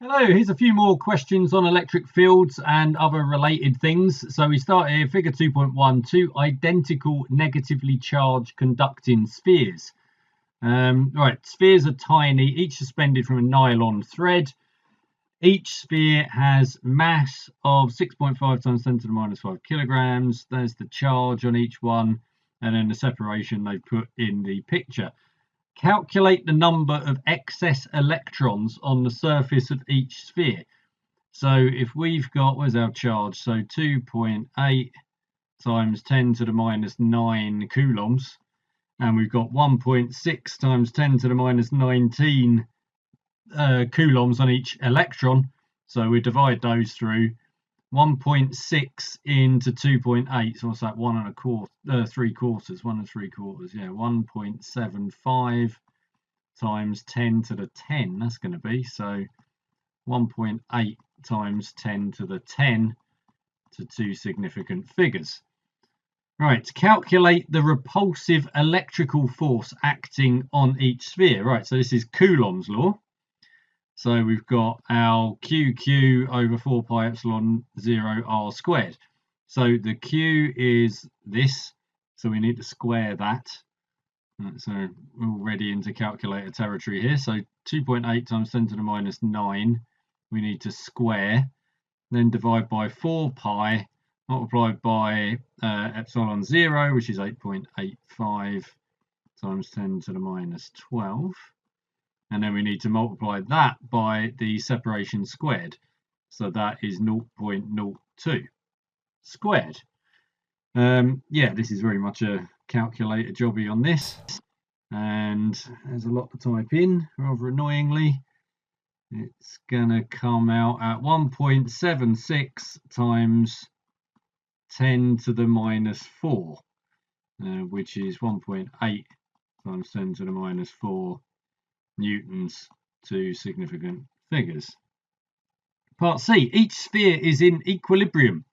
Hello, here's a few more questions on electric fields and other related things. So we start here, figure 2.1, two identical negatively charged conducting spheres. Right, spheres are tiny, each suspended from a nylon thread. Each sphere has mass of 6.5 times 10 to the minus 5 kilograms. There's the charge on each one, and then the separation they've put in the picture. Calculate the number of excess electrons on the surface of each sphere. So if we've got, where's our charge? So 2.8 times 10 to the minus 9 coulombs, and we've got 1.6 times 10 to the minus 19 coulombs on each electron. So we divide those through 1.6 into 2.8. So what's that? 1.75, 1 3/4. Yeah, 1.75 times 10 to the 10. That's going to be so 1.8 times 10 to the 10 to two significant figures. Right, calculate the repulsive electrical force acting on each sphere. Right, so this is Coulomb's law. So we've got our QQ over 4 pi epsilon 0 r squared. So the Q is this, so we need to square that. So we're already into calculator territory here. So 2.8 times 10 to the minus 9, we need to square, then divide by 4 pi, multiplied by epsilon 0, which is 8.85 times 10 to the minus 12. And then we need to multiply that by the separation squared. So that is 0.02 squared. Yeah, this is very much a calculator jobby on this. And there's a lot to type in, rather annoyingly. It's going to come out at 1.76 times 10 to the minus 4, which is 1.8 times 10 to the minus 4 newtons, two significant figures. Part C, each sphere is in equilibrium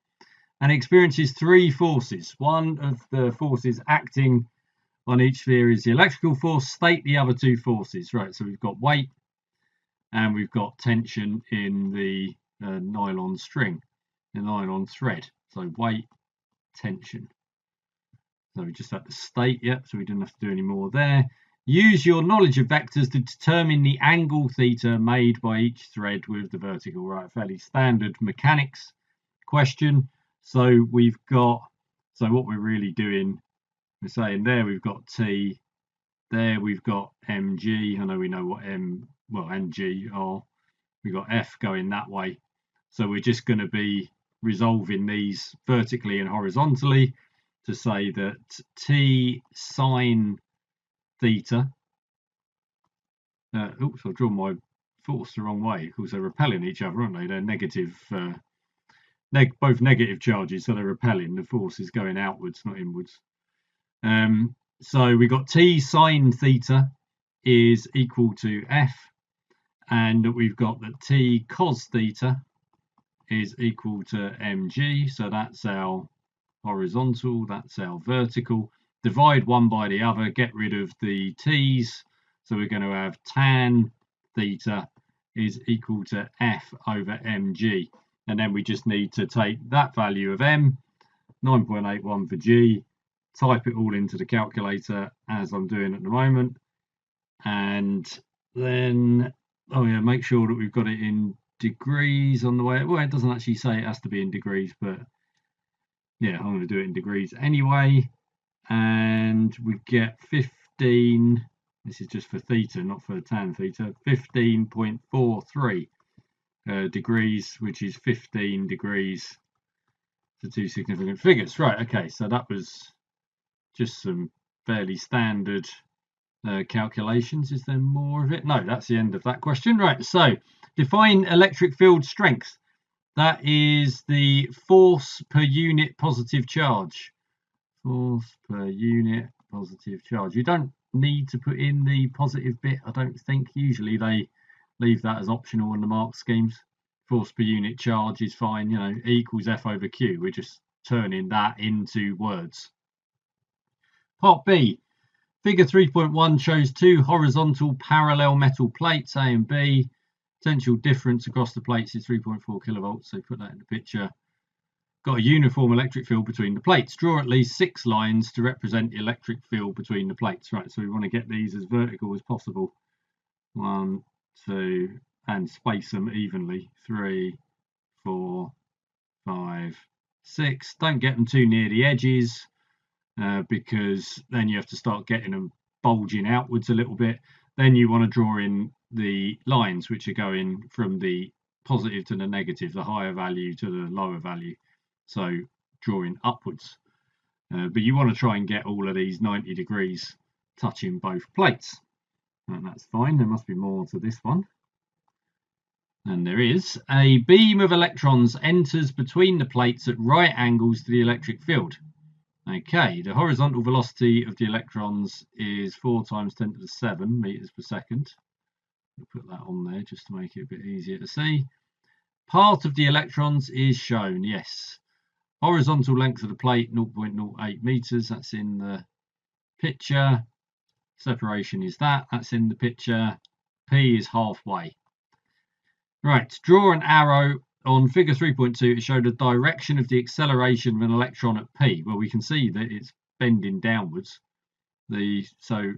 and experiences three forces. One of the forces acting on each sphere is the electrical force. State the other two forces. Right, so we've got weight and we've got tension in the nylon string, the nylon thread. So weight, tension. So we just had to state, yep, so we didn't have to do any more there. Use your knowledge of vectors to determine the angle theta made by each thread with the vertical. Right, fairly standard mechanics question. So we've got, so what we're really doing, we're saying there we've got T, there we've got mg. I know we know what m, well, and g are. We've got F going that way. So we're just going to be resolving these vertically and horizontally to say that T sine theta, oops, I've drawn my force the wrong way because they're repelling each other, aren't they? They're negative, both negative charges, so they're repelling. The force is going outwards, not inwards. So we got T sine theta is equal to F, and we've got that T cos theta is equal to mg. So that's our horizontal, that's our vertical. Divide one by the other, get rid of the t's. So we're going to have tan theta is equal to F over mg. And then we just need to take that value of m, 9.81 for g, type it all into the calculator as I'm doing at the moment. And then, oh yeah, make sure that we've got it in degrees on the way. Well, it doesn't actually say it has to be in degrees, but yeah, I'm going to do it in degrees anyway. And we get 15, this is just for theta, not for tan theta, 15.43 degrees, which is 15 degrees for two significant figures. Right, okay, so that was just some fairly standard calculations. Is there more of it? No, that's the end of that question. Right, so define electric field strength. That is the force per unit positive charge. Force per unit positive charge. You don't need to put in the positive bit, I don't think. Usually they leave that as optional in the mark schemes. Force per unit charge is fine, you know, E equals F over Q. We're just turning that into words. Part B. Figure 3.1 shows two horizontal parallel metal plates, A and B. Potential difference across the plates is 3.4 kilovolts, so put that in the picture. Got a uniform electric field between the plates. Draw at least 6 lines to represent the electric field between the plates. Right, so we want to get these as vertical as possible. 1, 2, and space them evenly. 3, 4, 5, 6. Don't get them too near the edges because then you have to start getting them bulging outwards a little bit. Then you want to draw in the lines which are going from the positive to the negative, the higher value to the lower value. So drawing upwards. But you want to try and get all of these 90 degrees touching both plates. And that's fine. There must be more to this one. And there is. A beam of electrons enters between the plates at right angles to the electric field. Okay, the horizontal velocity of the electrons is 4 times 10 to the 7 meters per second. We'll put that on there just to make it a bit easier to see. Part of the electrons is shown, yes. Horizontal length of the plate, 0.08 meters. That's in the picture. Separation is that's in the picture. P is halfway. Right, draw an arrow on figure 3.2 to show the direction of the acceleration of an electron at P. Well, we can see that it's bending downwards. So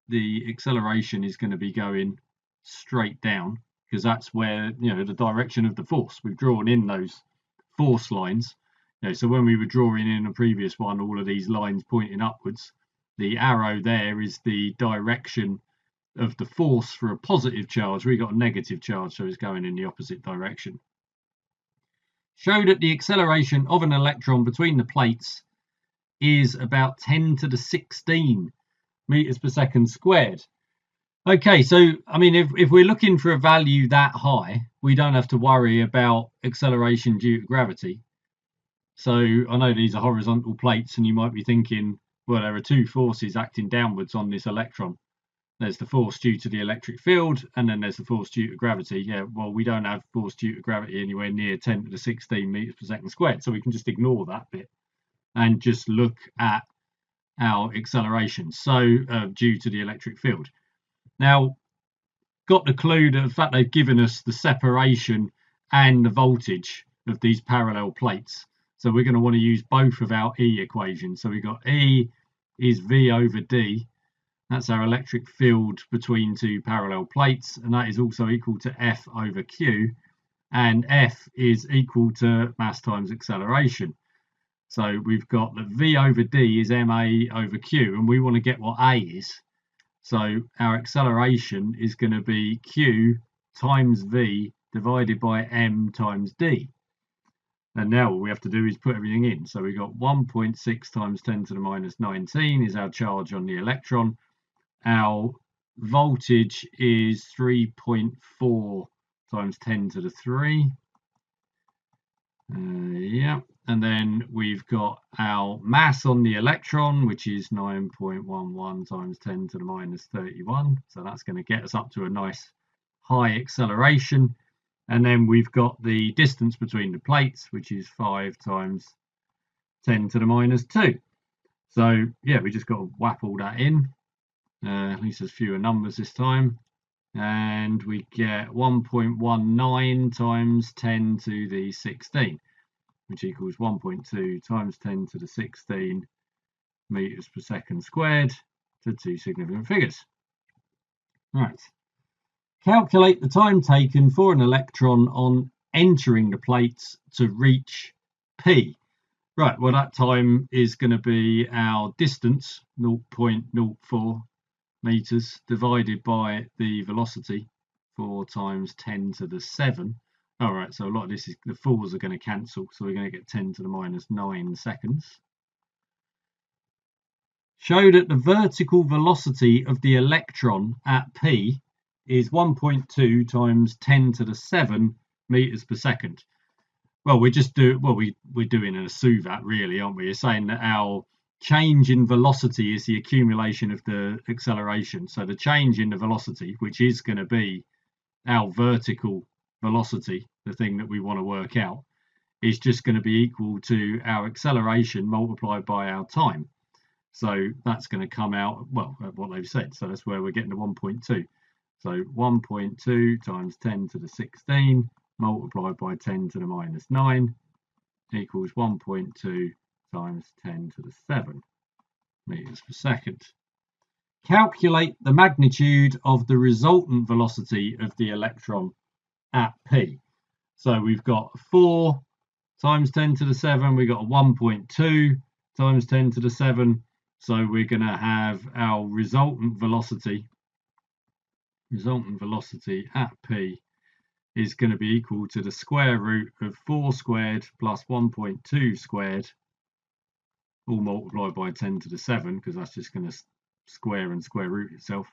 the acceleration is going to be going straight down because that's where, the direction of the force. We've drawn in those force lines. So when we were drawing in a previous one, all of these lines pointing upwards, the arrow there is the direction of the force for a positive charge. We got a negative charge, so it's going in the opposite direction. Show that the acceleration of an electron between the plates is about 10 to the 16 meters per second squared. Okay, so I mean, if we're looking for a value that high, we don't have to worry about acceleration due to gravity. So I know these are horizontal plates, and you might be thinking, well, there are 2 forces acting downwards on this electron. There's the force due to the electric field, and then there's the force due to gravity. Yeah, well, we don't have force due to gravity anywhere near 10 to the 16 meters per second squared, so we can just ignore that bit and just look at our acceleration, so due to the electric field. Now, got the clue that the fact they've given us the separation and the voltage of these parallel plates. So we're going to want to use both of our E equations. So we've got E is V over D. That's our electric field between 2 parallel plates, and that is also equal to F over Q, and F is equal to mass times acceleration. So we've got that V over D is ma over Q, and we want to get what A is. So our acceleration is going to be Q times V divided by M times D. And now all we have to do is put everything in. So we've got 1.6 times 10 to the minus 19 is our charge on the electron. Our voltage is 3.4 times 10 to the 3. Yeah, and then we've got our mass on the electron, which is 9.11 times 10 to the minus 31. So that's going to get us up to a nice high acceleration. And then we've got the distance between the plates, which is 5 times 10 to the minus 2. So yeah, we just got to whap all that in. At least there's fewer numbers this time. And we get 1.19 times 10 to the 16, which equals 1.2 times 10 to the 16 meters per second squared to 2 significant figures. Right. Calculate the time taken for an electron on entering the plates to reach P. Right, well, that time is going to be our distance, 0.04 meters, divided by the velocity, 4 times 10 to the 7. All right, so a lot of this is, the 4s are going to cancel, so we're going to get 10 to the minus 9 seconds. Show that the vertical velocity of the electron at P is 1.2 times 10 to the 7 meters per second. Well, we're doing a SUVAT really, aren't we? You're saying that our change in velocity is the accumulation of the acceleration. So the change in the velocity, which is going to be our vertical velocity, the thing that we want to work out, is just going to be equal to our acceleration multiplied by our time. So that's going to come out, well, what they've said. So that's where we're getting to 1.2. So 1.2 times 10 to the 16 multiplied by 10 to the minus 9 equals 1.2 times 10 to the 7 meters per second. Calculate the magnitude of the resultant velocity of the electron at P. So we've got 4 times 10 to the 7, we've got a 1.2 times 10 to the 7. So we're going to have our resultant velocity at P is going to be equal to the square root of 4 squared plus 1.2 squared, all multiplied by 10 to the 7, because that's just going to square and square root itself,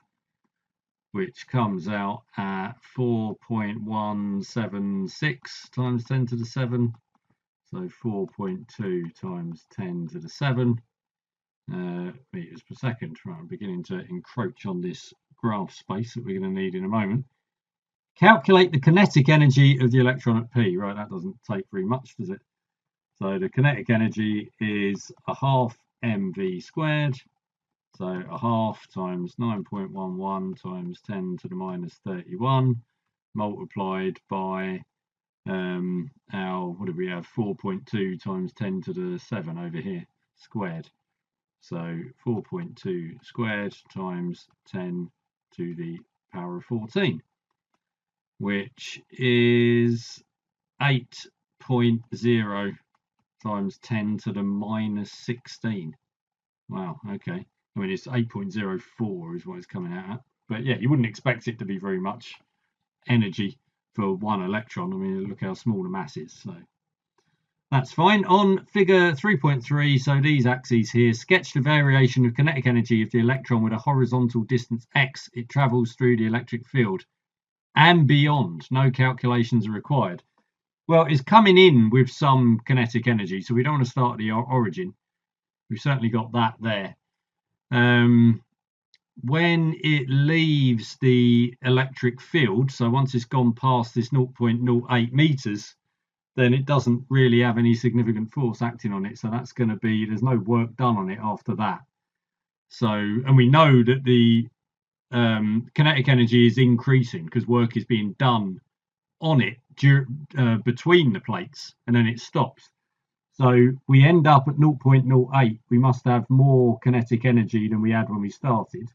which comes out at 4.176 times 10 to the 7. So 4.2 times 10 to the 7 meters per second. Right, I'm beginning to encroach on this graph space that we're going to need in a moment. Calculate the kinetic energy of the electron at P. Right, that doesn't take very much, does it? So the kinetic energy is a half mv squared. So a half times 9.11 times 10 to the minus 31 multiplied by our, what do we have, 4.2 times 10 to the 7 over here squared. So 4.2 squared times 10 to the power of 14, which is 8.0 times 10 to the minus 16. Wow, okay. I mean, it's 8.04 is what it's coming out at. But yeah, you wouldn't expect it to be very much energy for one electron. I mean, look how small the mass is. So that's fine. On figure 3.3, so these axes here, sketch the variation of kinetic energy of the electron with a horizontal distance x it travels through the electric field and beyond. No calculations are required. Well, it's coming in with some kinetic energy, so we don't want to start at the origin. We've certainly got that there. When it leaves the electric field, so once it's gone past this 0.08 meters, then it doesn't really have any significant force acting on it. So that's going to be, there's no work done on it after that. So, and we know that the kinetic energy is increasing because work is being done on it between the plates, and then it stops. So we end up at 0.08. We must have more kinetic energy than we had when we started,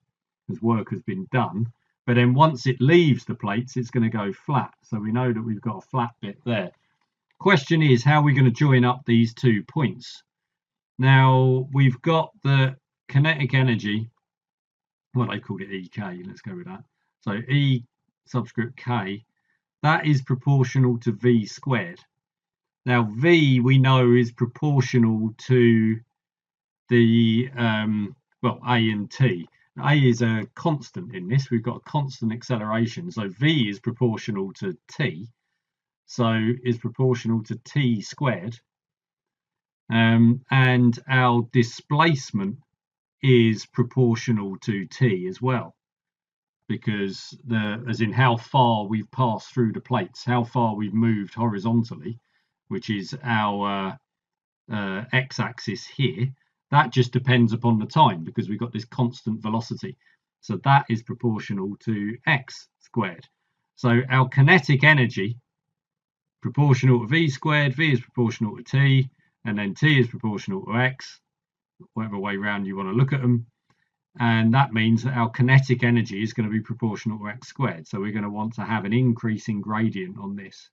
because work has been done. But then once it leaves the plates, it's going to go flat. So we know that we've got a flat bit there. Question is, how are we going to join up these 2 points? Now, we've got the kinetic energy. Well, they called it EK. Let's go with that. So E subscript K, that is proportional to V squared. Now, V, we know, is proportional to the, well, A and T. A is a constant in this. We've got a constant acceleration. So V is proportional to T. So is proportional to T squared. And our displacement is proportional to T as well. Because as in how far we've passed through the plates, how far we've moved horizontally, which is our x-axis here, that just depends upon the time because we've got this constant velocity. So that is proportional to x squared. So our kinetic energy, proportional to v squared, v is proportional to t, and then t is proportional to x, whatever way round you want to look at them. And that means that our kinetic energy is going to be proportional to x squared. So we're going to want to have an increasing gradient on this.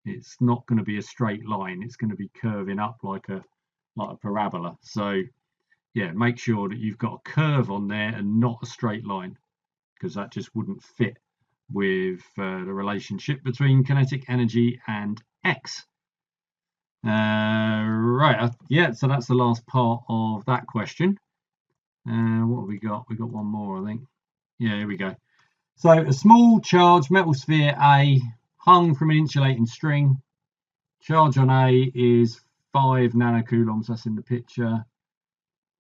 It's not going to be a straight line. It's going to be curving up like a parabola. So yeah, make sure that you've got a curve on there and not a straight line, because that just wouldn't fit with the relationship between kinetic energy and x. Right, yeah, so that's the last part of that question. What have we got? We got one more, I think. Yeah, here we go. So a small charged metal sphere A hung from an insulating string. Charge on A is 5 nanocoulombs. That's in the picture.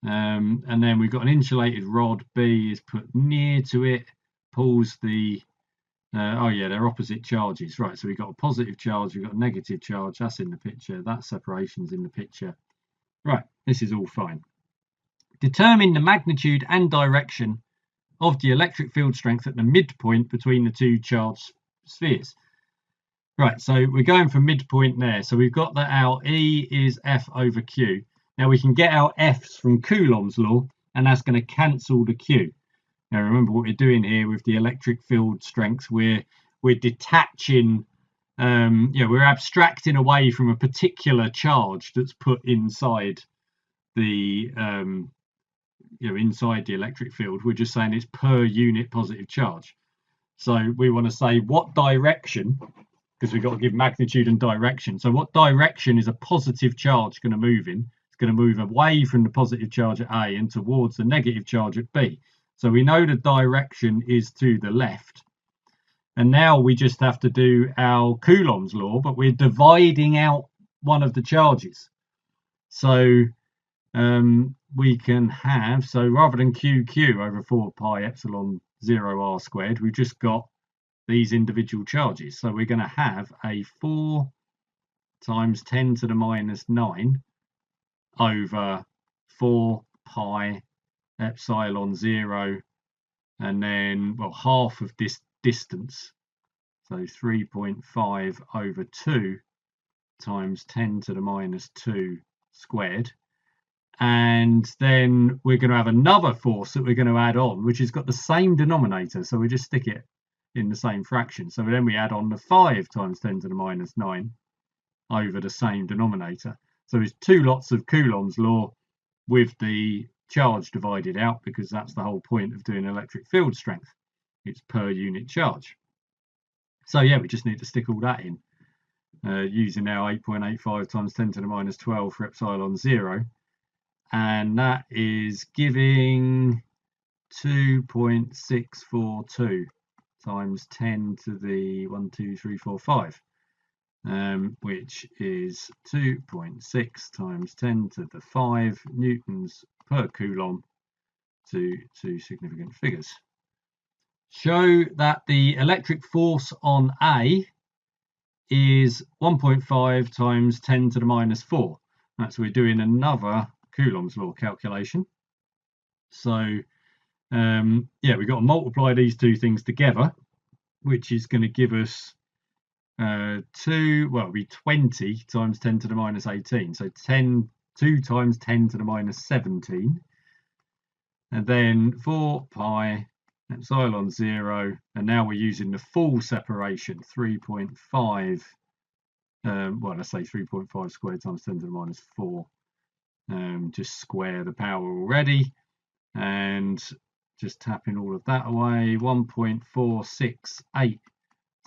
And then we've got an insulated rod B is put near to it, pulls the oh yeah, they're opposite charges, right? So we've got a positive charge, we've got a negative charge. That's in the picture. That separation's in the picture. Right, this is all fine. Determine the magnitude and direction of the electric field strength at the midpoint between the two charged spheres. Right, so we're going for midpoint there. So we've got that our E is F over Q. Now we can get our F's from Coulomb's law, and that's going to cancel the Q. Now remember what we're doing here with the electric field strength. We're detaching, we're abstracting away from a particular charge that's put inside the inside the electric field. We're just saying it's per unit positive charge. So we want to say what direction, because we've got to give magnitude and direction. So what direction is a positive charge going to move in? It's going to move away from the positive charge at A and towards the negative charge at B. So we know the direction is to the left. And now we just have to do our Coulomb's law, but we're dividing out one of the charges. So we can have, so rather than QQ over 4 pi epsilon 0 r squared, we've just got these individual charges. So we're going to have a 4 times 10 to the minus 9 over 4 pi epsilon 0, and then, well, half of this distance, so 3.5 over 2 times 10 to the minus 2 squared. And then we're going to have another force that we're going to add on, which has got the same denominator, so we just stick it in the same fraction. So then we add on the 5 times 10 to the minus 9 over the same denominator. So it's 2 lots of Coulomb's law with the charge divided out, because that's the whole point of doing electric field strength. It's per unit charge. So yeah, we just need to stick all that in using our 8.85 times 10 to the minus 12 for epsilon 0. And that is giving 2.642 times 10 to the 1, 2, 3, 4, 5, which is 2.6 times 10 to the 5 newtons per coulomb to two significant figures. Show that the electric force on A is 1.5 times 10 to the minus 4. That's, we're doing another Coulomb's law calculation. So yeah, we've got to multiply these two things together, which is going to give us 20 times 10 to the minus 18. So 2 times 10 to the minus 17. And then 4 pi epsilon 0. And now we're using the full separation, 3.5. Let's say 3.5 squared times 10 to the minus 4. Just square the power already. And just tapping all of that away, 1.468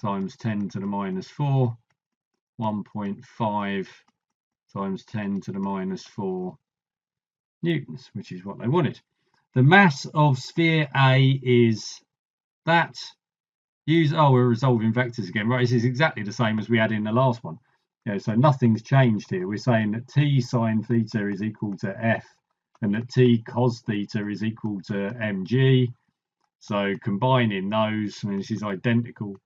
times 10 to the minus 4, 1.5 times 10 to the minus 4 newtons, which is what they wanted. The mass of sphere A is that. We're resolving vectors again. Right, this is exactly the same as we had in the last one. So nothing's changed here. We're saying that t sine theta is equal to f, and that t cos theta is equal to mg. So combining those, this is identical.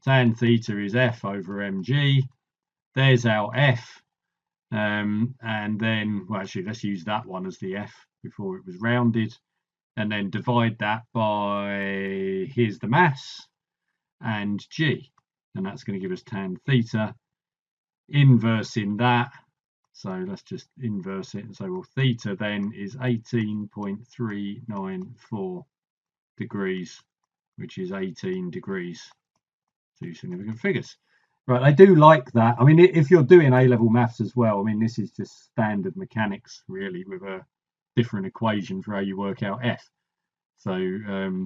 Tan theta is f over mg. There's our f. And then, well, actually, let's use that one as the f before it was rounded. And then divide that by, here's the mass, and g. And that's going to give us tan theta. Inversing that. So let's just inverse it and say, well, theta then is 18.394 degrees, which is 18 degrees, two significant figures. Right, I do like that. I mean, if you're doing A-level maths as well, I mean, this is just standard mechanics, really, with a different equation for how you work out F. So,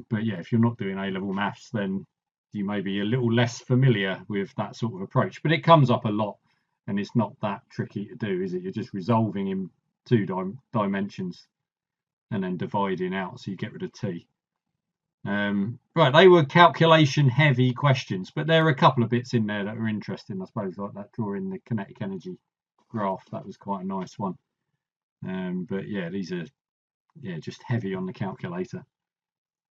but yeah, if you're not doing A-level maths, then you may be a little less familiar with that sort of approach. But it comes up a lot. And it's not that tricky to do, is it? You're just resolving in 2 dimensions and then dividing out, so you get rid of t. Right, they were calculation heavy questions, but there are a couple of bits in there that are interesting, I suppose, like that drawing the kinetic energy graph. That was quite a nice one. But yeah, these are just heavy on the calculator.